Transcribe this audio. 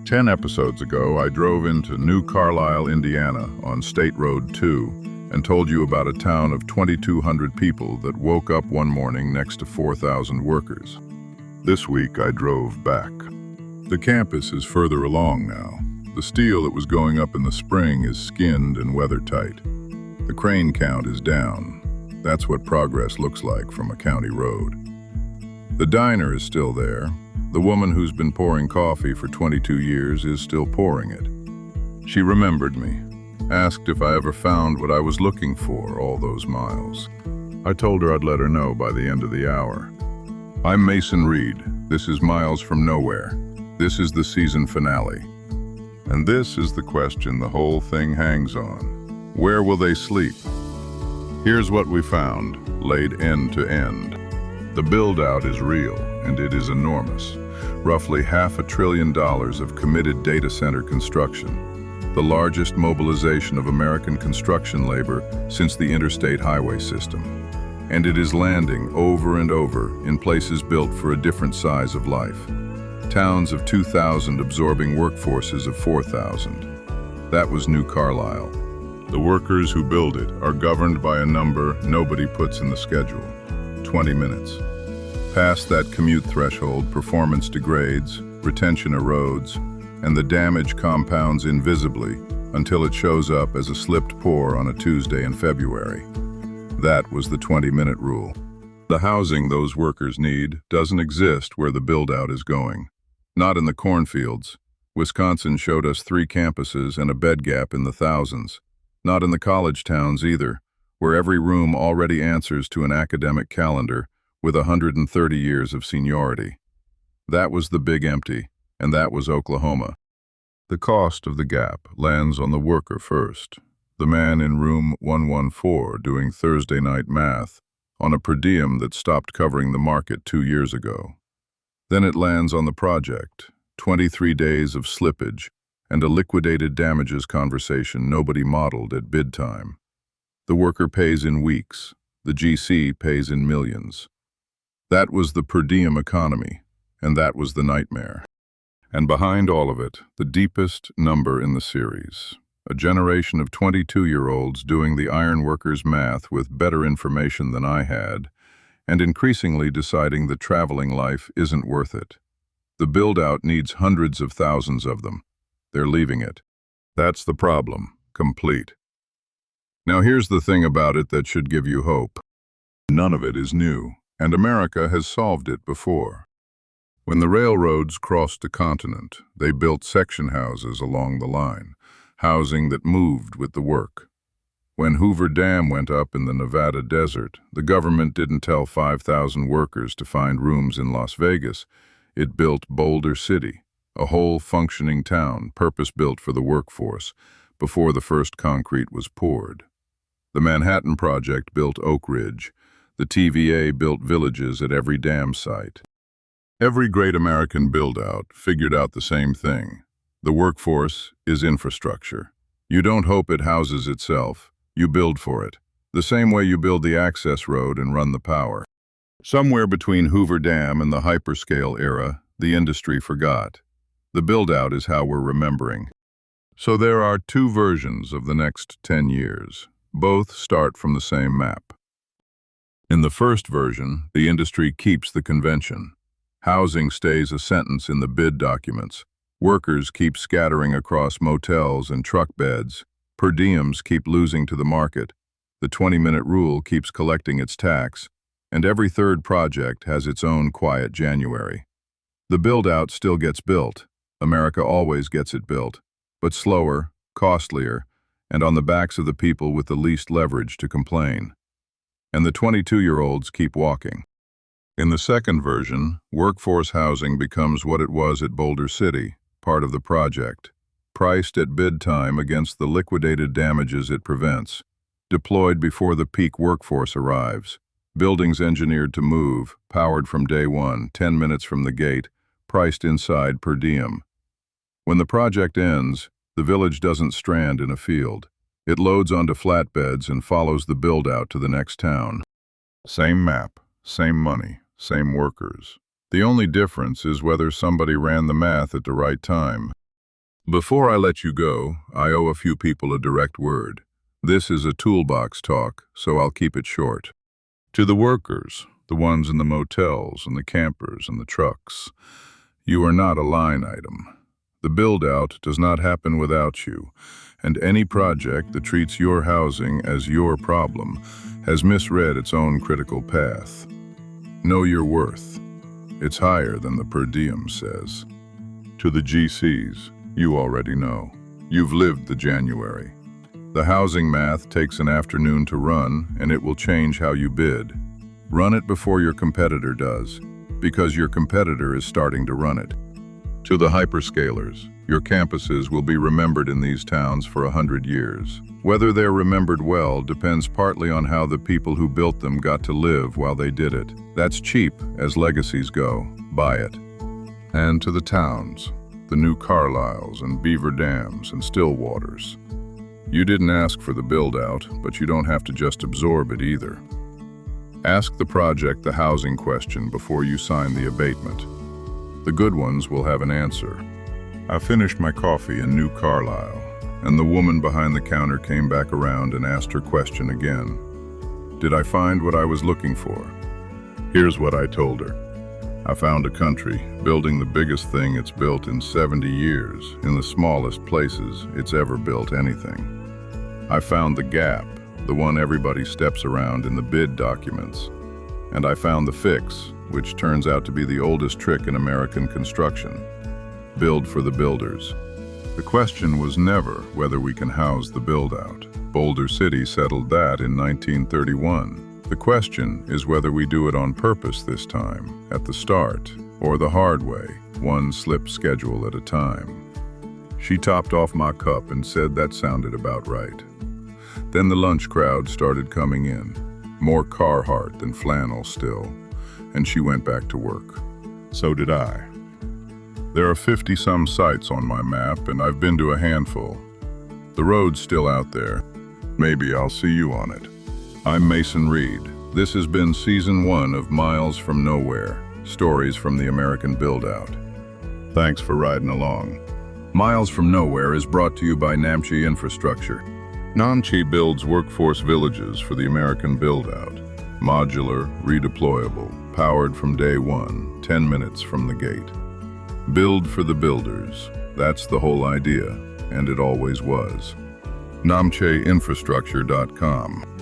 10 episodes ago, I drove into New Carlisle, Indiana on State Road 2 and told you about a town of 2,200 people that woke up one morning next to 4,000 workers. This week, I drove back. The campus is further along now. The steel that was going up in the spring is skinned and weather-tight. The crane count is down. That's what progress looks like from a county road. The diner is still there. The woman who's been pouring coffee for 22 years is still pouring it. She remembered me, asked if I ever found what I was looking for all those miles. I told her I'd let her know by the end of the hour. I'm Mason Reed. This is Miles from Nowhere. This is the season finale. And this is the question the whole thing hangs on. Where will they sleep? Here's what we found, laid end to end. The build-out is real, and it is enormous. Roughly $500 billion of committed data center construction, the largest mobilization of American construction labor since the interstate highway system. And it is landing over and over in places built for a different size of life. Towns of 2,000 absorbing workforces of 4,000. That was New Carlisle. The workers who build it are governed by a number nobody puts in the schedule: 20 minutes. Past that commute threshold, performance degrades, retention erodes, and the damage compounds invisibly until it shows up as a slipped pour on a Tuesday in February. That was the 20-minute rule. The housing those workers need doesn't exist where the build-out is going. Not in the cornfields. Wisconsin showed us 3 campuses and a bed gap in the thousands. Not in the college towns either, where every room already answers to an academic calendar with 130 years of seniority. That was the big empty, and that was Oklahoma. The cost of the gap lands on the worker first, the man in room 114 doing Thursday night math on a per diem that stopped covering the market 2 years ago. Then it lands on the project, 23 days of slippage and a liquidated damages conversation nobody modeled at bid time. The worker pays in weeks, the GC pays in millions. That was the per diem economy, and that was the nightmare. And behind all of it, the deepest number in the series. A generation of 22-year-olds doing the ironworkers' math with better information than I had, and increasingly deciding that traveling life isn't worth it. The build-out needs hundreds of thousands of them. They're leaving it. That's the problem, complete. Now here's the thing about it that should give you hope. None of it is new, and America has solved it before. When the railroads crossed a continent, they built section houses along the line, housing that moved with the work. When Hoover Dam went up in the Nevada desert, the government didn't tell 5,000 workers to find rooms in Las Vegas. It built Boulder City, a whole functioning town purpose-built for the workforce, before the first concrete was poured. The Manhattan Project built Oak Ridge. The TVA built villages at every dam site. Every great American build-out figured out the same thing. The workforce is infrastructure. You don't hope it houses itself. You build for it, the same way you build the access road and run the power. Somewhere between Hoover Dam and the hyperscale era, the industry forgot. The build-out is how we're remembering. So there are 2 versions of the next 10 years. Both start from the same map. In the first version, the industry keeps the convention. Housing stays a sentence in the bid documents. Workers keep scattering across motels and truck beds. Per diems keep losing to the market. The 20-minute rule keeps collecting its tax. And every third project has its own quiet January. The build-out still gets built. America always gets it built, but slower, costlier, and on the backs of the people with the least leverage to complain. And the 22-year-olds keep walking. In the second version, workforce housing becomes what it was at Boulder City, part of the project, priced at bid time against the liquidated damages it prevents, deployed before the peak workforce arrives, buildings engineered to move, powered from day one, 10 minutes from the gate, priced inside per diem. When the project ends, the village doesn't strand in a field. It loads onto flatbeds and follows the build-out to the next town. Same map, same money, same workers. The only difference is whether somebody ran the math at the right time. Before I let you go, I owe a few people a direct word. This is a toolbox talk, so I'll keep it short. To the workers, the ones in the motels and the campers and the trucks, you are not a line item. The build-out does not happen without you, and any project that treats your housing as your problem has misread its own critical path. Know your worth. It's higher than the per diem says. To the GCs, you already know. You've lived the January. The housing math takes an afternoon to run, and it will change how you bid. Run it before your competitor does, because your competitor is starting to run it. To the hyperscalers, your campuses will be remembered in these towns for 100 years. Whether they're remembered well depends partly on how the people who built them got to live while they did it. That's cheap as legacies go. Buy it. And to the towns, the new Carlisles and Beaver Dams and Stillwaters. You didn't ask for the build-out, but you don't have to just absorb it either. Ask the project the housing question before you sign the abatement. The good ones will have an answer. I finished my coffee in New Carlisle, and the woman behind the counter came back around and asked her question again. Did I find what I was looking for? Here's what I told her. I found a country building the biggest thing it's built in 70 years, in the smallest places it's ever built anything. I found the gap, the one everybody steps around in the bid documents. And I found the fix, which turns out to be the oldest trick in American construction. Build for the builders. The question was never whether we can house the build-out. Boulder City settled that in 1931. The question is whether we do it on purpose this time, at the start, or the hard way, one slip schedule at a time. She topped off my cup and said that sounded about right. Then the lunch crowd started coming in, more Carhartt than flannel still, and she went back to work. So did I. There are 50-some sites on my map, and I've been to a handful. The road's still out there. Maybe I'll see you on it. I'm Mason Reed. This has been Season 1 of Miles from Nowhere, Stories from the American Buildout. Thanks for riding along. Miles from Nowhere is brought to you by Namche Infrastructure. Namche builds workforce villages for the American buildout. Modular, redeployable, powered from day one, 10 minutes from the gate. Build for the builders. That's the whole idea, and it always was. NamcheInfrastructure.com